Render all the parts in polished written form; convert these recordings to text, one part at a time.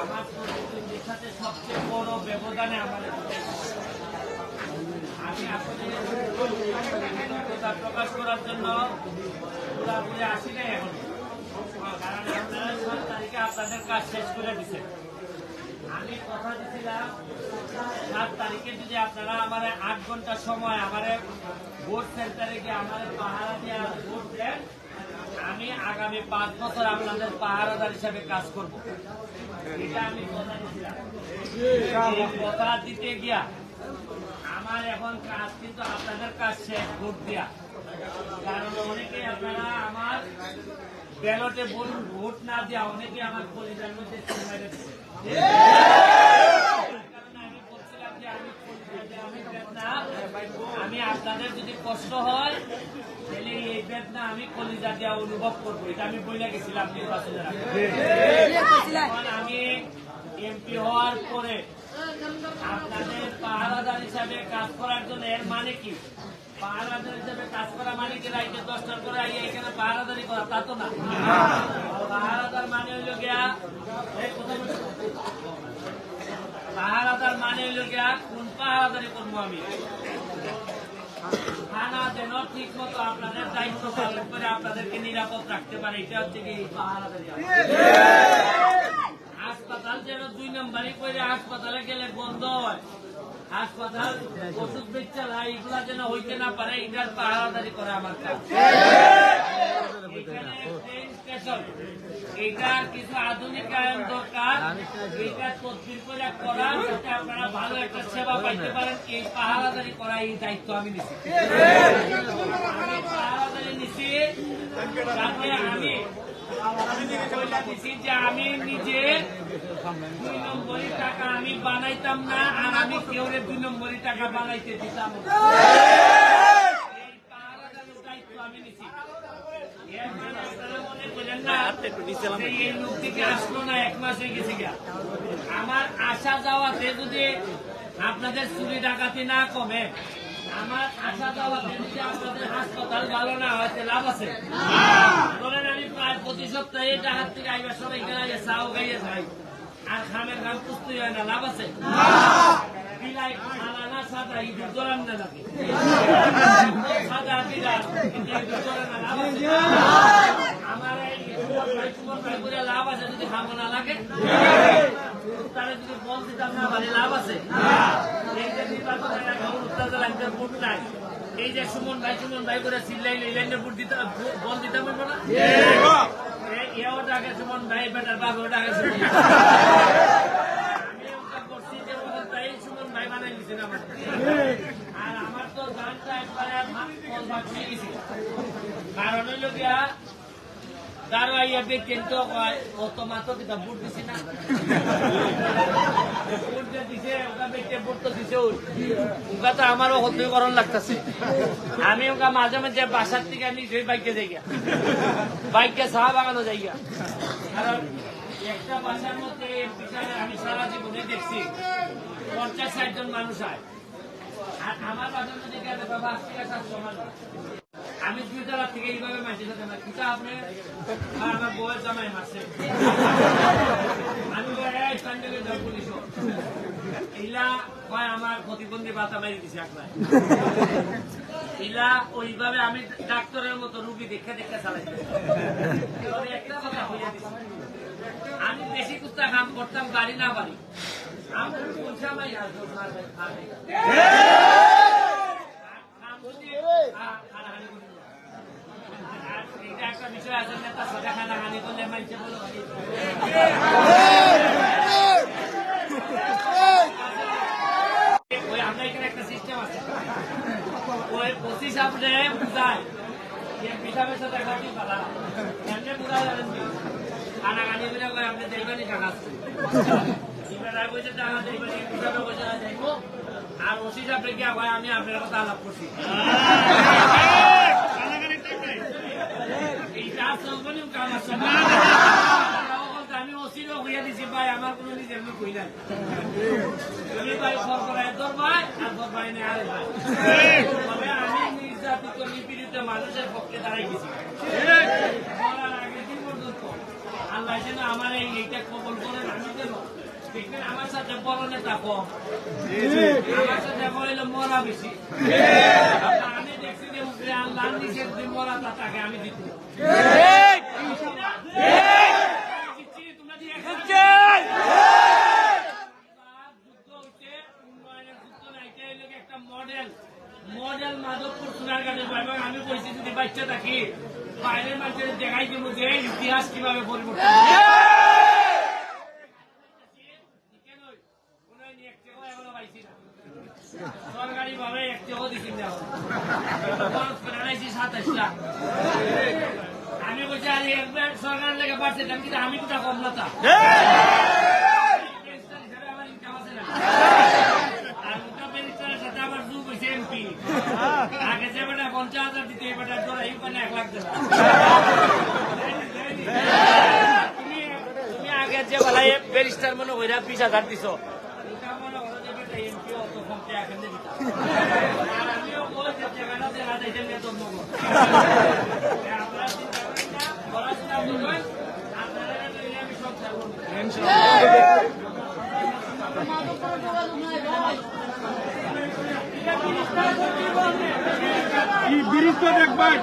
আমার প্রতিদ্বন্দ্বীর সাথে সবচেয়ে বড় ব্যবধানে আমাদের আমি আপনাদের কৃতজ্ঞতা প্রকাশ করার জন্য পুরাপুরি আসি নাই এখন, কারণ আপনারা 7 তারিখে আপনাদের কাজ শেষ করে দিচ্ছেন। আমি কথা দিচ্ছিলাম 7 তারিখে যদি আপনারা আমার 8 ঘন্টা সময় আমার ভোট সেন্টারে গিয়ে আমার পাহারা দিয়ে ভোট দেন, আমি আগামী 5 বছর আপনাদের পাহারাদার হিসাবে কাজ করব। এটা আমি কথা দিচ্ছিলাম। কথা দিতে গিয়া আমার এখন কাজ কিন্তু আপনাদের কাজ শেষ ভোট দেওয়া, কারণ অনেকে আপনারা আমার ব্যালটে ভোট না দেওয়া অনেকে আমার কলিজার মধ্যে আমি আপনাদের যদি কষ্ট হয় তাহলে এই বেদনা আমি কলিজা দেওয়া অনুভব করবো। এটা আমি বইলে গেছিলাম নির্বাচনের আগে। আমি এমপি হওয়ার পরে আপনাদের পাহারাদার হিসাবে কাজ করার জন্য এর মানে কি? পাহারাদার হিসাবে কাজ করা মানে কি রাইতে 10টার করে এখানে পাহারাদারি করা? তা তো না। পাহারাদার মানে হইল গিয়া পাহারাদার মানে হইল গিয়া কোন পাহারাদারি করবো আমি? থানা যেন ঠিক মতো আপনাদের দায়িত্ব পালন করে আপনাদেরকে নিরাপদ রাখতে পারে, এটা হচ্ছে কি পাহারাদারি। হাসপাতাল যেন 2 নম্বরই করে হাসপাতালে গেলে বন্ধ হয়, হাসপাতাল ওষুধ বেচা এগুলা যেন হইতে না পারে, এটার পাহারাদারি করে আমার কাজ। এটার কিছু আধুনিকায়ন দরকার, এটা তদবির করে করা যাতে আপনারা ভালো একটা সেবা পাইতে পারেন। এই পাহারাদারি করা এই দায়িত্ব আমি নিচ্ছি। আমি পাহারাদারি নিচ্ছি যাতে আমি নিজে 2 নম্বরই টাকা আমি বানাইতাম না, আর আমি কেউ 2 নম্বরই টাকা বানাইতে দিতাম। এই পাহারাদারির দায়িত্ব আমি নিচ্ছি। এই লোকটিকে আসলো না, 1 মাস হয়ে গেছে। আমার আসা যাওয়াতে যদি আপনাদের চুরি ডাকাতি না কমে, আমার আসা যাওয়াতে যদি আপনাদের হাসপাতাল ভালো না হয় লাভ আছে? ধরেন আমি প্রায় প্রতি সপ্তাহে ডাকাত থেকে আইবার সবাই এখানে চাও গাইয়ে যাই, আর খামের গান পুস্তুই হয় না, লাভ আছে? বিলাই খানা না সাদা ইঁদুর জোরান না নাকি? সাদা বিড়াল ইঁদুর জোরান না, লাভ আছে? আমার এই লাভ আছে যদি খামো না লাগে? তারা যদি বল দিতাম না পারে লাভ আছে? এই যে নির্বাচনের ভোট নাই, এই যে সুমন ভাই করে চিল্লাইলে এই লাইনে ভোট দিতে বল দিতে পারবো না? এও ডাকে সুমন ভাই, বেটার বাবু ডাকে সুমন। আমি ওটা করছি যে তাই সুমন ভাই বানাই দিচ্ছি না। আর আমার তো গানটা একবারে গেছি, কারণ হইল গিয়া কারো আইয়া দেখছেন তো অত মাত্র কিতা ভোট দিছি না, ভোট যে দিছে ওটা ব্যক্তি ভোট তো দিছে, ওটা তো আমারও হত্যকরণ লাগতেছে। আমি ওটা মাঝে মাঝে বাসার থেকে নিজেই বাইকে যাই, বাইকে চা বাগানো যাই। কারণ একটা বাসার মধ্যে আমি সারা জীবনে দেখছি 50-60 জন মানুষ হয়, আর আমার বাসার মধ্যে বাবা 80-700 মানুষ। আমি 2 তলা থেকে এইভাবে মাঝে সাথে কিতা আপনি আমার বউয়ের জামাই মারছে, আমি পুলিশ ইলা কয় আমার প্রতিবন্ধী বাতা মারি দিছে একলা ইলা, ওইভাবে আমি ডাক্তারের মতো রুগী দেখে দেখে চালাই। একটা কথা হইয়া দিচ্ছে, আমি বেশি কুস্তা কাম করতাম, বাড়ি না বাড়ি আমি একটা বিষয় আছে, নেতা সাথে হানাহানি করলে মানছে বলো ওই আমরা এখানে একটা সিস্টেম আছে, ওই 25 আপনি বুঝায় পিসাবের সাথে খাতি পালা এমনি বুঝা যাবেন হানাহানি করে আপনি দেখবেনই টাকা আসছে, টাকা দেখবেন পিসাবে পয়সা যাইব। আর ওসি আপনি কি হয় আমি আপনার কথা আলাপ করছি, আমি ওসিরও হইয়া দিছি ভাই, আমার কোন নিজের মুখ হই না, তুমি ভাই সরকার তোর ভাই আর তোর ভাই নেই আরে ভাই, তবে আমি নির্যাতিত নিপীড়িত মানুষের পক্ষে দাঁড়াই গেছি। আগে দিন পর্যন্ত আল্লাহ যেন আমার এইটা কবল করেন। আমি যেন দেখবেন আমার সাথে বড় নেতা কম, আমার সাথে বলল মরা বেশি। আমি দেখছি যে আল্লাহ নিষেধ মরা তাকে আমি দিত। মডেল মাধবপুর সোনারগাঁয়ের ভাই, আমি বলছি যদি বাচ্চা থাকি বাইরের মানুষের দেখাই দেবো যে ইতিহাস কিভাবে পরিবর্তন। সরকারি ভাবে একটাও দিচ্ছেন না, 27 লাখ। আমি বলছি আরে একবার সরকারের লেগে পারছে কিন্তু আমি কোথা কম না তা আমার ইনকাম আছে না। আর ওটা ব্যারিস্টারের সাথে আবার যুগ হয়েছে এমপি। আগে যে বেটা 50,000 দিতে এই বেটার ধরা এই পানে 1 লাখ দেবে। তুমি আগে যে বেলায় ব্যারিস্টার মনে হইরা 20,000 দিছ, ওটা মনে করো যে বেটা এমপি অত কম টাকা কেন দিতা। আর আমিও বলছি টাকাটা দেখা যাইতে নিয়ে জন্ম আপনারা চিন্তা করেন না, পড়াশোনা করবেন, আপনারা আমি সংসার করবো। কি ব্রিজ তো দেখবেন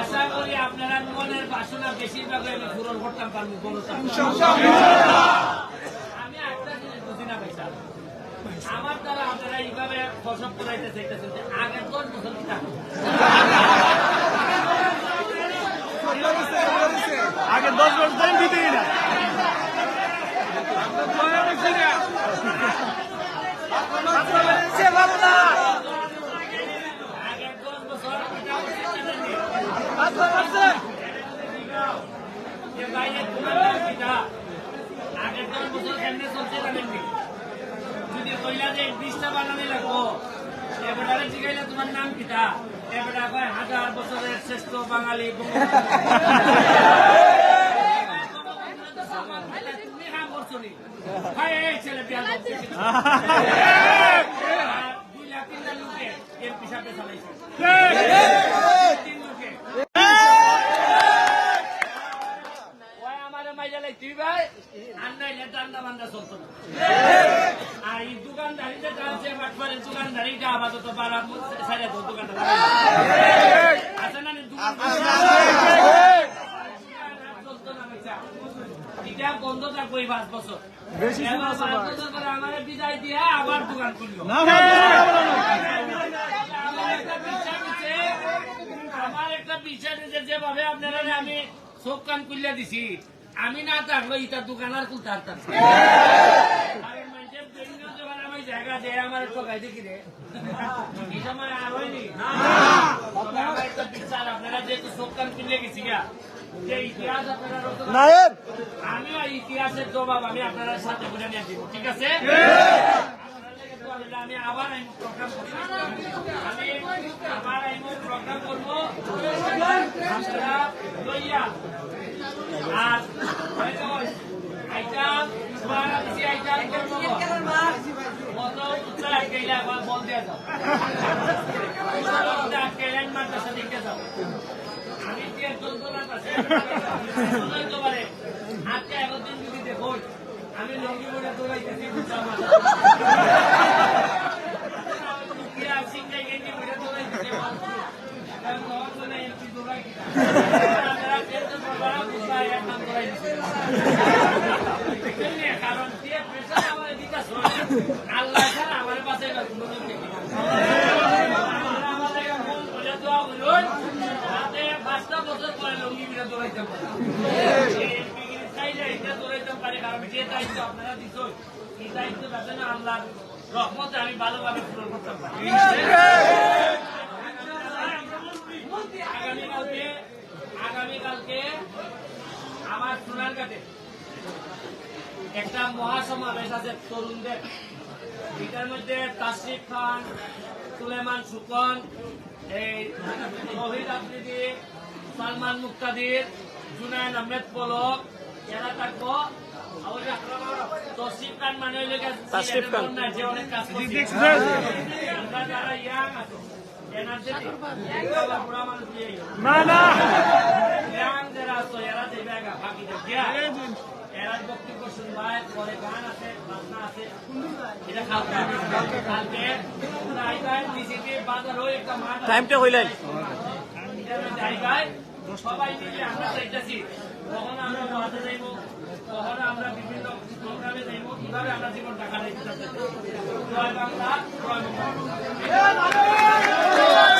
আশা করি আপনারা মনের বাসনা বেশিরভাগ আমি পূরণ করতাম পারবো। আমি একটা জিনিস বুঝি না ভাই স্যার, আমার দ্বারা আপনারা এইভাবে ফসল করাইতে চাইতেছেন যে আগের 10 বছর কি থাকবে, আগে 10 বছর টাইম দিতেই না। আগের 10 বছর আগের 10 বছর কেমনে চলছে জানেননি? যদি কইলা যে 20টা বানানি লাগবো, এবারে জিগাইলে তোমার নাম কিটা, এবারে কয় 1000 বছরের শ্রেষ্ঠ বাঙালি তুমি কাম করছো নি ভাই, এই ছেলে বিয়া 2 লাখ 3 লাখ লোকে এমপি সাথে চালাইছে, 3 লোকে তুই ভাই আন্নাইলে দান্দা বান্দা চলতো না। আর এই দোকানদারিতে যাচ্ছে বাটপারের দোকানদারিটা আপাতত বাড়া সাইডে দোকানটা আছে না, চলতো না বেচা। এটা বন্ধ থাকবো এই 5 বছর, 5 বছর পরে আমার বিদায় দিয়ে আবার দোকান খুললো। আমার একটা বিচার দিচ্ছে যেভাবে আপনারা আমি চোখ কান খুললে দিছি, আমি না থাকলো ইটার দোকান আর খুলতে পারতাম। আমি জায়গা দেয় আমার ঠকাই দেখি রে, এই সময় আর হয়নি। আমার একটা বিচার, আপনারা যেহেতু চোখ কান খুললে গেছি গা, যে ইতিহাস আপনারা রচনা, আমিও ইতিহাসের জবাব আমি আপনারা সাথে করে নিয়ে দিব, ঠিক আছে? আমি আবার প্রোগ্রাম করবো, প্রোগ্রাম করবো আপনারা লইয়া। আর আইটাম দিছি, আইটাম বল দিয়ে যাও, মাদ্রাসা দেখতে যাও। আমি কি একজন পারে আজকে 11 দিন যদি দেখো আমি লঙ্গি বলে দৌড়াইতেছি, সিংহাই গেঞ্জি বলে দৌড়াইতেছি, কারণ আমার দিতে আল্লাহ ছাড়া আমার পাশে রাতে 5টা বছর পরে লঙ্গি বিরা দৌড়াইতে পারে, দৌড়াইতে পারে। কারণ যে দায়িত্ব আপনারা দিচ্ছ, এই দায়িত্ব যাতে না আল্লাহ রহমতে আমি ভালোভাবে পূরণ করতে পারি। আগামীকালকে আমার সোনারগাঁতে একটা মহাসমাবেশ আছে তরুণদের, এটার মধ্যে তাসরিফ খান, সুলেমান সুকন, এই শহীদ আফ্রিদি, সালমান মুক্তাদির, জুনায়ন আহমেদ পলক, এরা থাকবো। তসিফ খান মানে হইলে যে অনেক কাজ করছে। আমরা যারা ইয়াং আছে এনার্জেটিক বুড়া মানুষ দিয়ে না না ইয়াং যারা আছে এরা দেবে আগা বাকি দেখিয়া এরা বক্তব্য শুনবায় পরে গান আছে বাজনা আছে এটা কালকে জায়গায় ডিসিটি বাজারও একটা মাঠ টাইমটা হইলেন জায়গায় সবাই মিলে আমরা চাইতেছি কখন আমরা বাজে যাইব কখন আমরা বিভিন্ন প্রোগ্রামে যাইব কিভাবে আমরা জীবনটা কাটাইতে চাচ্ছি। জয় বাংলা, জয় বাংলা।